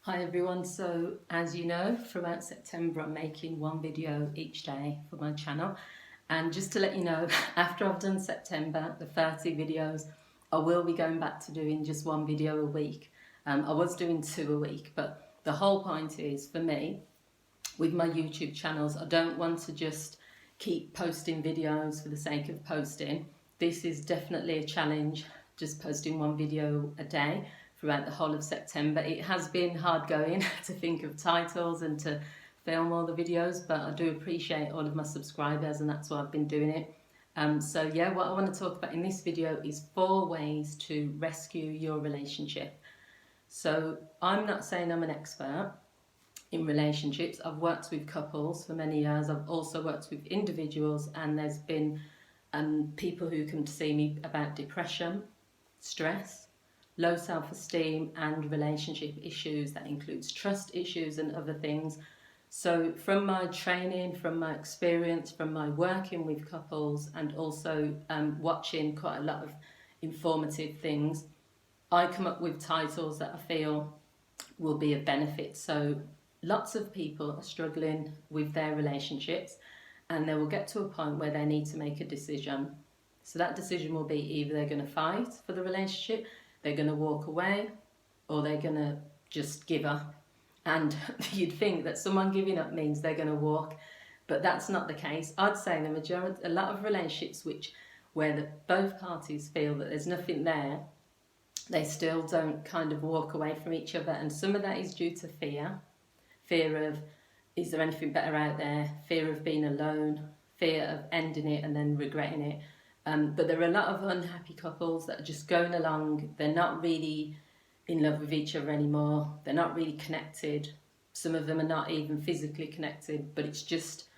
Hi everyone, so as you know, throughout September I'm making one video each day for my channel, and just to let you know, after I've done September, the 30 videos, I will be going back to doing just one video a week. I was doing two a week, but the whole point is, for me, with my YouTube channels, I don't want to just keep posting videos for the sake of posting. This is definitely a challenge, just posting one video a day throughout the whole of September. It has been hard going to think of titles and to film all the videos, but I do appreciate all of my subscribers, and that's why I've been doing it. So yeah, what I want to talk about in this video is 4 ways to rescue your relationship. So I'm not saying I'm an expert in relationships. I've worked with couples for many years. I've also worked with individuals, and there's been people who come to see me about depression, stress, low self-esteem and relationship issues. That includes trust issues and other things. So from my training, from my experience, from my working with couples, and also watching quite a lot of informative things, I come up with titles that I feel will be of benefit. So lots of people are struggling with their relationships, and they will get to a point where they need to make a decision. So that decision will be either they're going to fight for the relationship, they're going to walk away, or they're going to just give up. And you'd think that someone giving up means they're going to walk, but that's not the case. I'd say a lot of relationships where both parties feel that there's nothing there, they still don't kind of walk away from each other. And some of that is due to fear of, is there anything better out there, fear of being alone, fear of ending it and then regretting it. But there are a lot of unhappy couples that are just going along. They're not really in love with each other anymore. They're not really connected. Some of them are not even physically connected, but it's just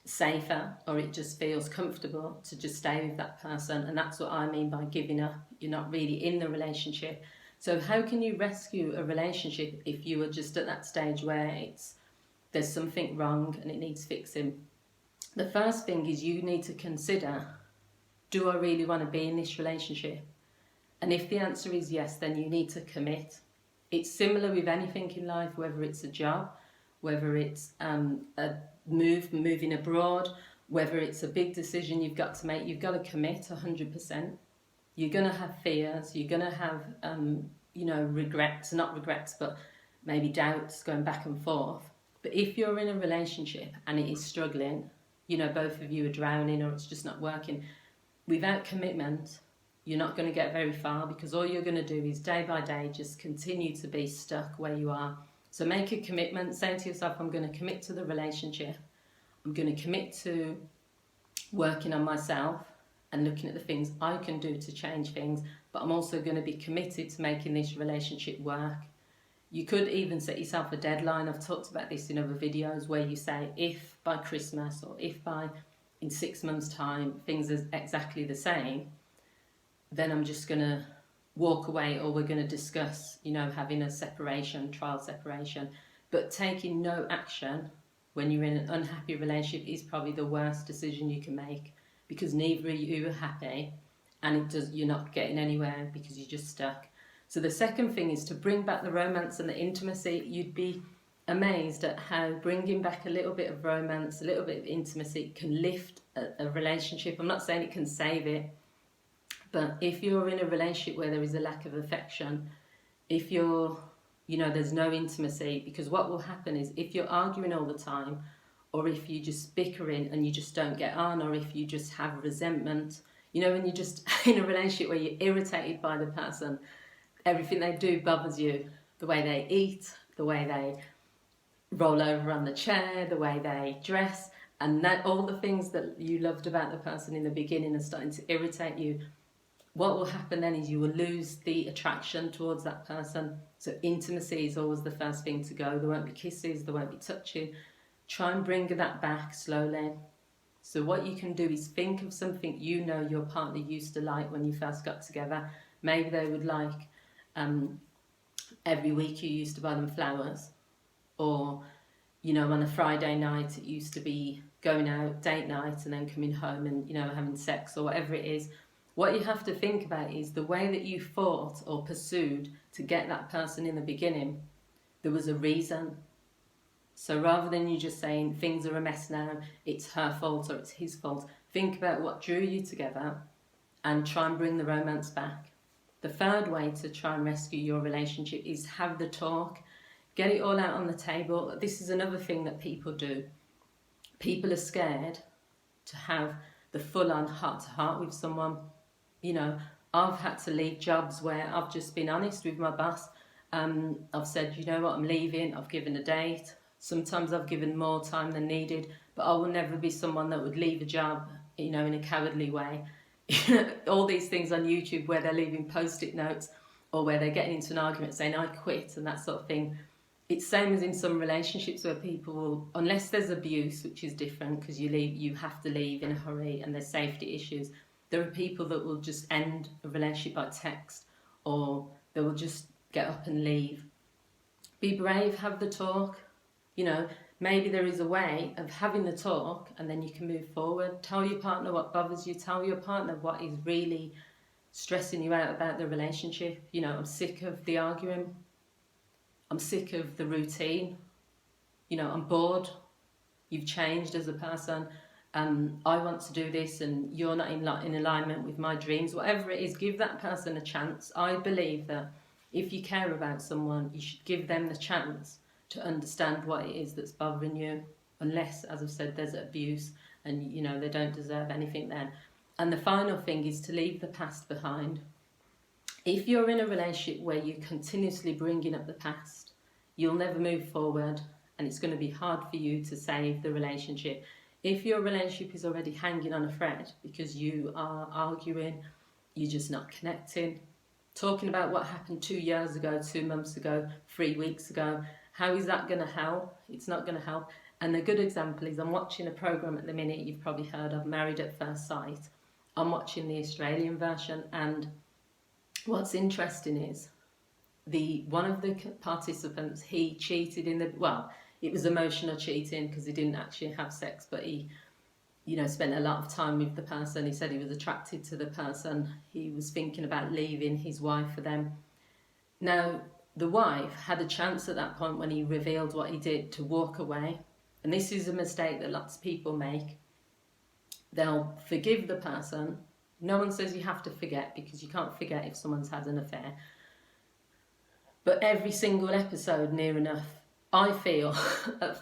safer, or it just feels comfortable to just stay with that person. And that's what I mean by giving up. You're not really in the relationship. So how can you rescue a relationship if you are just at that stage where there's something wrong and it needs fixing? The first thing is you need to consider, do I really want to be in this relationship? And if the answer is yes, then you need to commit. It's similar with anything in life, whether it's a job, whether it's moving abroad, whether it's a big decision you've got to make. You've got to commit 100%. You're going to have fears, you're going to have regrets, not regrets, but maybe doubts going back and forth. But if you're in a relationship and it is struggling, both of you are drowning or it's just not working, without commitment, you're not going to get very far, because all you're going to do is day by day just continue to be stuck where you are. So make a commitment. Say to yourself, I'm going to commit to the relationship. I'm going to commit to working on myself and looking at the things I can do to change things, but I'm also going to be committed to making this relationship work. You could even set yourself a deadline. I've talked about this in other videos, where you say, if by Christmas, or if in 6 months' time things are exactly the same, then I'm just going to walk away, or we're going to discuss, having a trial separation. But taking no action when you're in an unhappy relationship is probably the worst decision you can make, because neither of you are happy, and you're not getting anywhere because you're just stuck. So the second thing is to bring back the romance and the intimacy. You'd be amazed at how bringing back a little bit of romance, a little bit of intimacy can lift a relationship. I'm not saying it can save it, but if you're in a relationship where there is a lack of affection, if there's no intimacy, because what will happen is, if you're arguing all the time, or if you're just bickering and you just don't get on, or if you just have resentment, when you're just in a relationship where you're irritated by the person, everything they do bothers you, the way they eat, the way they roll over on the chair, the way they dress, and that all the things that you loved about the person in the beginning are starting to irritate you. What will happen then is you will lose the attraction towards that person. So intimacy is always the first thing to go. There won't be kisses, there won't be touching. Try and bring that back slowly. So what you can do is think of something your partner used to like when you first got together. Maybe they would like, every week you used to buy them flowers, or on a Friday night it used to be going out, date night, and then coming home and having sex, or whatever it is. What you have to think about is the way that you fought or pursued to get that person in the beginning. there was a reason. So rather than you just saying things are a mess now, it's her fault or it's his fault, think about what drew you together and try and bring the romance back. The third way to try and rescue your relationship is have the talk, get it all out on the table. This is another thing that people do. People are scared to have the full-on heart-to-heart with someone. You know, I've had to leave jobs where I've just been honest with my boss. I've said, you know what, I'm leaving, I've given a date. Sometimes I've given more time than needed, but I will never be someone that would leave a job, you know, in a cowardly way. All these things on YouTube where they're leaving post-it notes or where they're getting into an argument saying, I quit and that sort of thing. It's same as in some relationships where people will, unless there's abuse, which is different because you have to leave in a hurry and there's safety issues. There are people that will just end a relationship by text, or they will just get up and leave. Be brave, have the talk. You know, maybe there is a way of having the talk and then you can move forward. Tell your partner what bothers you. Tell your partner what is really stressing you out about the relationship. You know, I'm sick of the arguing. I'm sick of the routine. You know, I'm bored. You've changed as a person. I want to do this and you're not in alignment with my dreams. Whatever it is, give that person a chance. I believe that if you care about someone, you should give them the chance to understand what it is that's bothering you, unless, as I've said, there's abuse and, you know, they don't deserve anything then. And the final thing is to leave the past behind. If you're in a relationship where you're continuously bringing up the past, you'll never move forward and it's going to be hard for you to save the relationship. If your relationship is already hanging on a thread because you are arguing, you're just not connecting, talking about what happened 2 years ago, 2 months ago, 3 weeks ago, how is that going to help? It's not going to help. And a good example is I'm watching a programme at the minute you've probably heard of, Married at First Sight. I'm watching the Australian version, and what's interesting is one of the participants, he cheated it was emotional cheating because he didn't actually have sex, but he, you know, spent a lot of time with the person. He said he was attracted to the person. He was thinking about leaving his wife for them. Now, the wife had a chance at that point when he revealed what he did to walk away. And this is a mistake that lots of people make. They'll forgive the person. No one says you have to forget because you can't forget if someone's had an affair. But every single episode, near enough, I feel,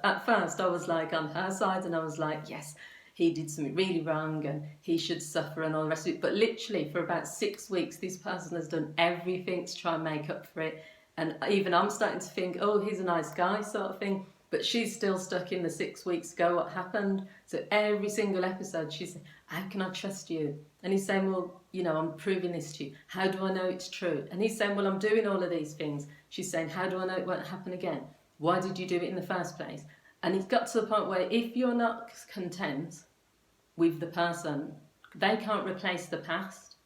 at first I was like on her side and I was like, yes, he did something really wrong and he should suffer and all the rest of it. But literally for about 6 weeks, this person has done everything to try and make up for it. And even I'm starting to think, oh, he's a nice guy sort of thing. But she's still stuck in the 6 weeks ago, what happened? So every single episode, she's saying, how can I trust you? And he's saying, well, you know, I'm proving this to you. How do I know it's true? And he's saying, well, I'm doing all of these things. She's saying, how do I know it won't happen again? Why did you do it in the first place? And it's got to the point where if you're not content with the person, they can't replace the past.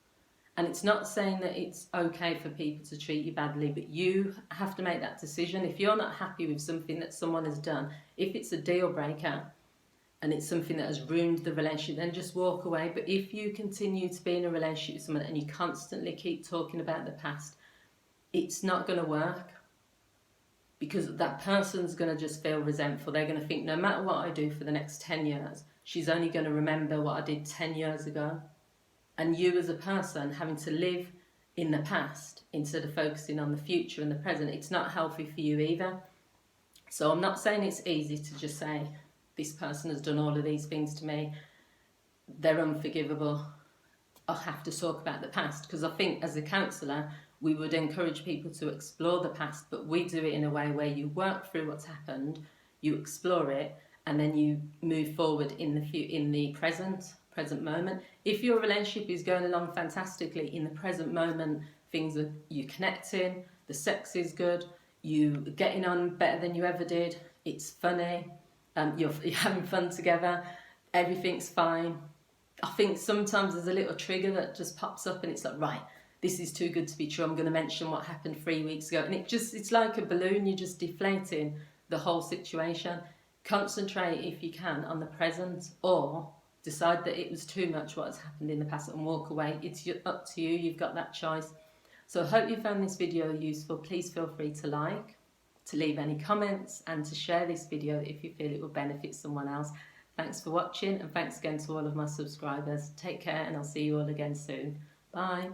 And it's not saying that it's okay for people to treat you badly, but you have to make that decision. If you're not happy with something that someone has done, if it's a deal breaker and it's something that has ruined the relationship, then just walk away. But if you continue to be in a relationship with someone and you constantly keep talking about the past, it's not going to work, because that person's going to just feel resentful. They're going to think, no matter what I do for the next 10 years, she's only going to remember what I did 10 years ago. And you as a person having to live in the past instead of focusing on the future and the present, it's not healthy for you either. So I'm not saying it's easy to just say, this person has done all of these things to me, they're unforgivable, I have to talk about the past. Because I think as a counsellor, we would encourage people to explore the past, but we do it in a way where you work through what's happened, you explore it, and then you move forward in the present moment. If your relationship is going along fantastically in the present moment, you're connecting, the sex is good, you're getting on better than you ever did, it's funny, you're having fun together, everything's fine. I think sometimes there's a little trigger that just pops up and it's like, right, this is too good to be true, I'm going to mention what happened 3 weeks ago. And it's like a balloon, you're just deflating the whole situation. Concentrate, if you can, on the present, or decide that it was too much what has happened in the past and walk away. It's up to you, you've got that choice. So I hope you found this video useful. Please feel free to like, to leave any comments and to share this video if you feel it will benefit someone else. Thanks for watching, and thanks again to all of my subscribers. Take care, and I'll see you all again soon. Bye.